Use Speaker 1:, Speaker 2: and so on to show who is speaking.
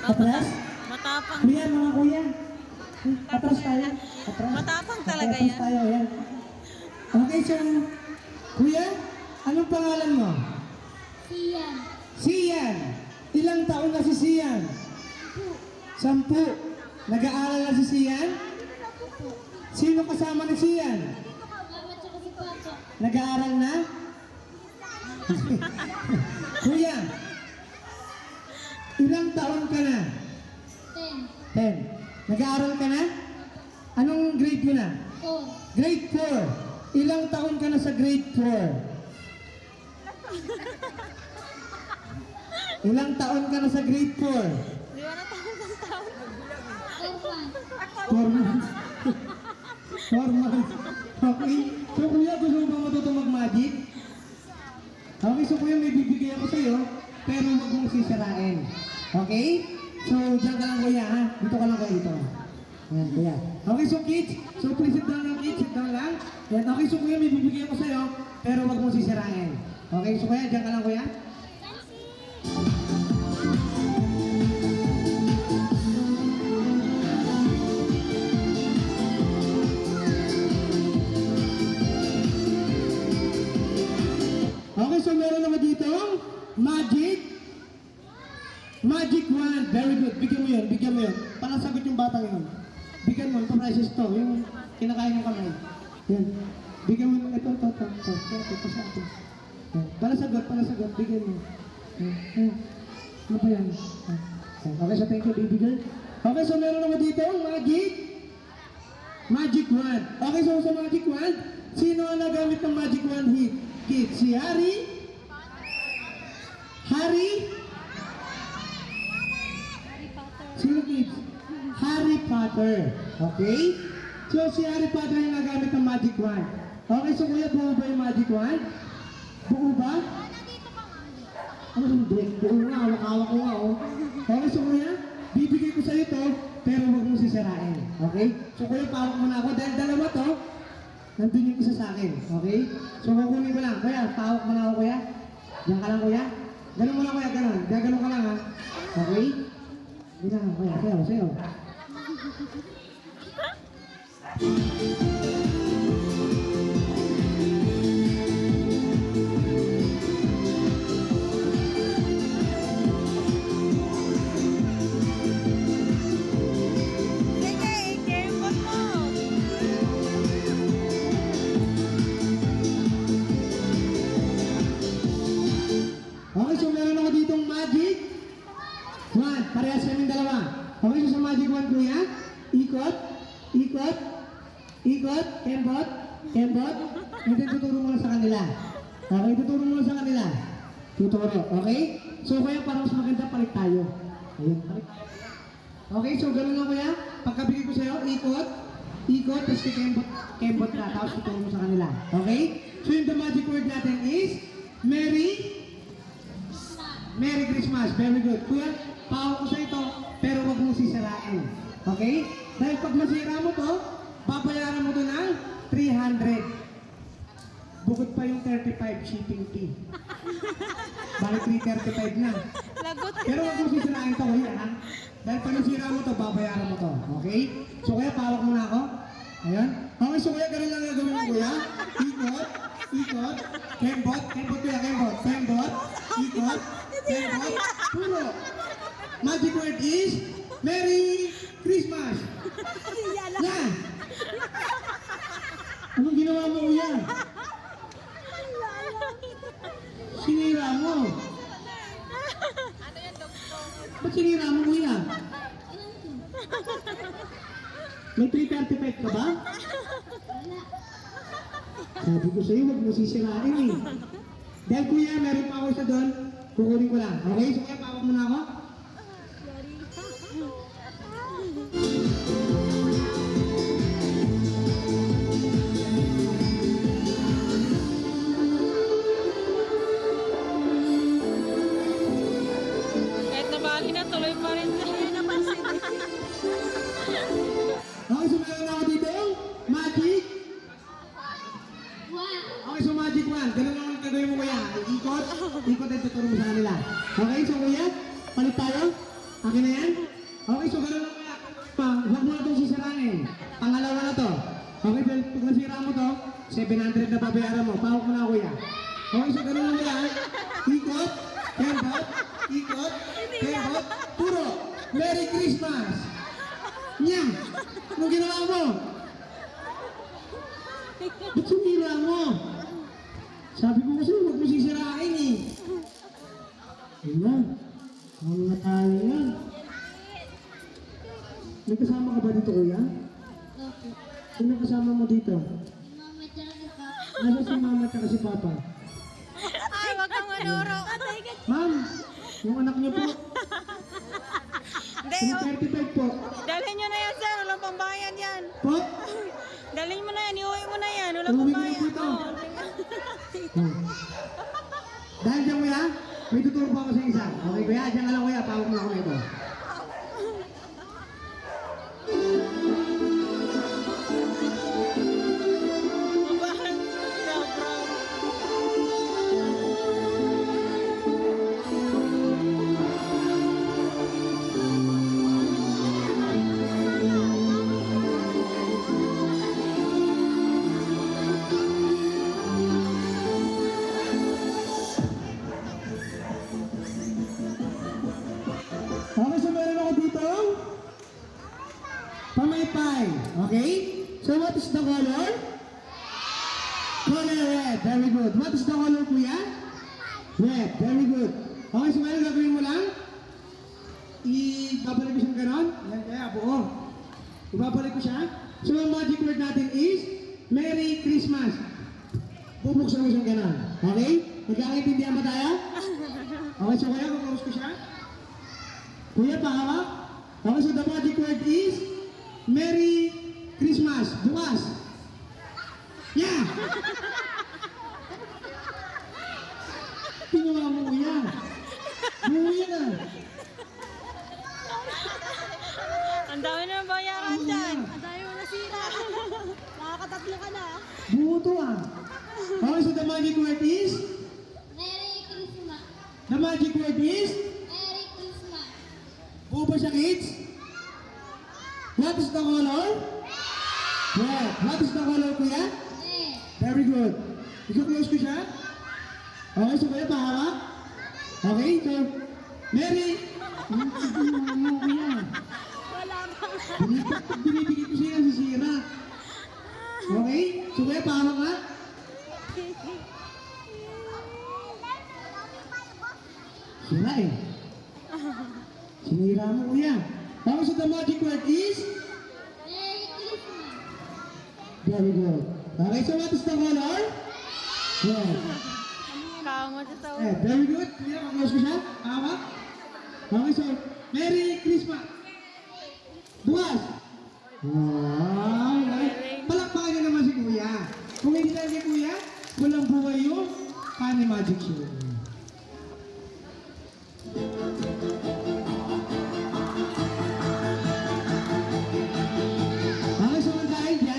Speaker 1: Atras?
Speaker 2: Matapang.
Speaker 1: Kuya, mga kuya. Atras tayo. Atras.
Speaker 2: Matapang talaga
Speaker 1: Atras
Speaker 2: yan.
Speaker 1: tayo, yan. Okay, so, kuya, anong pangalan mo?
Speaker 3: Siyan.
Speaker 1: Sian. Ilang taon na si Sian? 10. Nag-aaral na si Sian? Sino kasama ni Sian?
Speaker 3: Mama tsaka si Papa.
Speaker 1: Nag-aaral na? Kuya, ilang taon ka na?
Speaker 3: 10.
Speaker 1: 10. Nag-aaral ka na? Anong grade mo na?
Speaker 3: 4.
Speaker 1: Grade 4. Ilang taon ka na sa grade 4? Ilang taon ka na sa grade 4?
Speaker 2: Di ba na taon?
Speaker 3: 4
Speaker 1: 4 months. 4 months. Okay. So kuya, gusto mo ba matuto mag-magic? Okay, so kuya, may bibigay ako sa'yo, pero huwag mong sisirain. Okay? So, dyan ka lang kuya, ha? Dito ka lang kuya, dito. Ayan, kuya. Okay, so kids, so please sit down lang kids, sit down lang. Ayan, okay, so kuya, may bibigay ako sa'yo, pero huwag mong sisirain. Okay, so kuya, dyan ka lang kuya. Okay, so meron naman dito Magic wand. Very good. Bigyan mo yun. Para sagot yung batang yun. Bigyan mo, ito prices to. Yung kinakain ng kamay. Yan. Bigyan mo, ito. Ito sa atin. Yan. Para sagot. Bigyan mo. Yan. Ano ba yan? Yan. Okay, so thank you, baby girl. Okay, so meron naman dito Magic wand. Okay, so sa magic wand, sino ang nagamit ng magic wand kit? Si Harry? Sino kids? Harry Potter. Okay? So si Harry Potter yung nagamit ng magic wand. Okay, so kuya, buo ba yung magic wand? Buo ba? Ano hindi? Buo nga, hawak ko nga, oh. Okay, so kuya, bibigay ko sa'yo to, pero huwag mong sisirain. Okay? So kuya, pawak mo na ako. Dahil dalawa to, nandun yung isa sa akin. Okay? So kukunin ko lang. Kuya, pawak mo na ako, kuya. Diyan ka lang, kuya. Ganun mo lang, kuya. Ganun. Gaganon ka lang, ha? Okay? Hindi lang, kuya. Sayo.
Speaker 2: Sige, i-gamebot mo.
Speaker 1: Okay, so meron ako ditong magic wand. Parehas kaming dalawa. Okay, so sa magic wand, kuya, ikot, kembot, and then tuturo mo lang sa kanila. Okay, tuturo mo lang sa kanila. Tuturo, okay? So kuya, para mas maganda, palit tayo. Ayun, palit tayo. Okay, so ganun lang kuya. Pagkabigay ko sa'yo, ikot, tapos kembot na, tapos tuturo mo sa kanila. Okay? So yung the magic word natin is Merry Christmas. Very good. Kuya, pawak ko sa ito, pero huwag mong sisirain. Okay? Dahil pag masira mo to, babayaran mo to ng 300. Bukod pa yung 35 shipping fee. Balik 335 na.
Speaker 2: Lagot.
Speaker 1: Pero huwag mong sisirain to, kuya, ha? Dahil pag nasira mo to, babayaran mo to. Okay? So kuya, pawak mo na ako. Ayan. Okay, so kuya, ganun lang gagawin mo, kuya. Ikot, kembot, kuya, kembot, ikot, puro. Magic word is Merry Christmas. Yan. Anong ginawa mo, kuya? Sinira mo. Ba't sinira mo, kuya? May 335 ka ba? Sabi ko sa'yo, huwag mo sisirain eh. Dahil kuya, meron pa ako isa doon, kukunin ko lang. Okay, so kuya, pawak mo na ako.
Speaker 2: Kahit nabali na, tuloy pa rin. Hindi napansin.
Speaker 1: Okay, so meron ako dito, magic. Okay, so magic wand. Ganun lang ang gagawin mo kuya. Ikot at tuturo mo sa kanila. Okay, so kuya, palit tayo. Akin na yan? Okay, so gano'n lang kaya. Huwag mo na itong sisirain. Pangalawa na to. Okay, dahil pag nasira mo to, 700 na babayaran mo. Pahok mo na, kuya. Okay, so gano'n lang kaya. Ikot, kembot, ikot, kembot, puro. Merry Christmas! Nya! Anong ginawa mo? Ba't sumira mo? Sabi ko kasi huwag mo sisirain eh. Ayan. Ano nga tayo yan? May kasama ka ba dito, kuya?
Speaker 3: Opo.
Speaker 1: Sino kasama mo dito?
Speaker 3: Mama tsaka si Papa.
Speaker 1: Nasa si mama at si papa?
Speaker 2: Ay, wag kang manuro.
Speaker 1: Ma'am, yung anak niyo po.
Speaker 2: Hindi,
Speaker 1: Yung
Speaker 2: oh.
Speaker 1: 35 po.
Speaker 2: Dalhin nyo na yan, sir. Walang pambayad yan.
Speaker 1: Po?
Speaker 2: Dalhin mo na yan. Iuwi mo na yan. Walang
Speaker 1: Uwi ko na
Speaker 2: pambayad.
Speaker 1: po ito.
Speaker 2: Oh.
Speaker 1: Dahil dyan, kuya, may tuturo po ako sa isa. Okay, kuya, dyan ka lang, kuya. Pawag mo ako na ito.
Speaker 2: Mabahal. Sobra.
Speaker 1: Okay, so meron ako dito. Pamaypay. Okay? So what is the color? Color red. Very good. What is the color, kuya? Red. Very good. Okay, so meron gagawin mo lang? Ibabalik ko siyang ganon. Yan kaya, buo. Ibabalik ko siya. So ang magic word natin is Merry Christmas. Bubuksan mo siyang ganon. Okay? Nagkakaintindihan ba tayo? Okay, so kaya kukurus ko siya. Kuya, pahawak. Okay, so the magic word is Merry Christmas. Bukas. Yeah! Pinuha mo, kuya. Buhay na.
Speaker 2: Ang dami na ng bayaran dyan. Ang dami mo nasira. Nakakatatlo ka na.
Speaker 1: Buo to ah. Okay, so the magic word is?
Speaker 3: Merry Christmas.
Speaker 1: The magic word is?
Speaker 3: Merry Christmas.
Speaker 1: Buo ba siya, kids? What is the color? Red. What is the color, kuya?
Speaker 3: Red.
Speaker 1: Very good. I-close ko siya. Okay, so kuya, pahawak. Okay, so, Merry. Ano, kuya?
Speaker 2: Wala bang.
Speaker 1: Binibigay ko siya, sisira. Okay, so kuya, pahawak ka. Sira eh. Sinira mo, kuya. Okay, so the magic word is?
Speaker 3: Merry Christmas.
Speaker 1: Very good. Okay, so what is the color? Red.
Speaker 2: Kamot sa tao.
Speaker 1: Eh, very good. Kuya, mag-close ko siya. Hawak. Okay, so, Merry Christmas. Bukas. Wow. Palakpakan niyo naman si Kuya. Kung hindi tayo kay Kuya, walang buhay yung Funny Magic Show.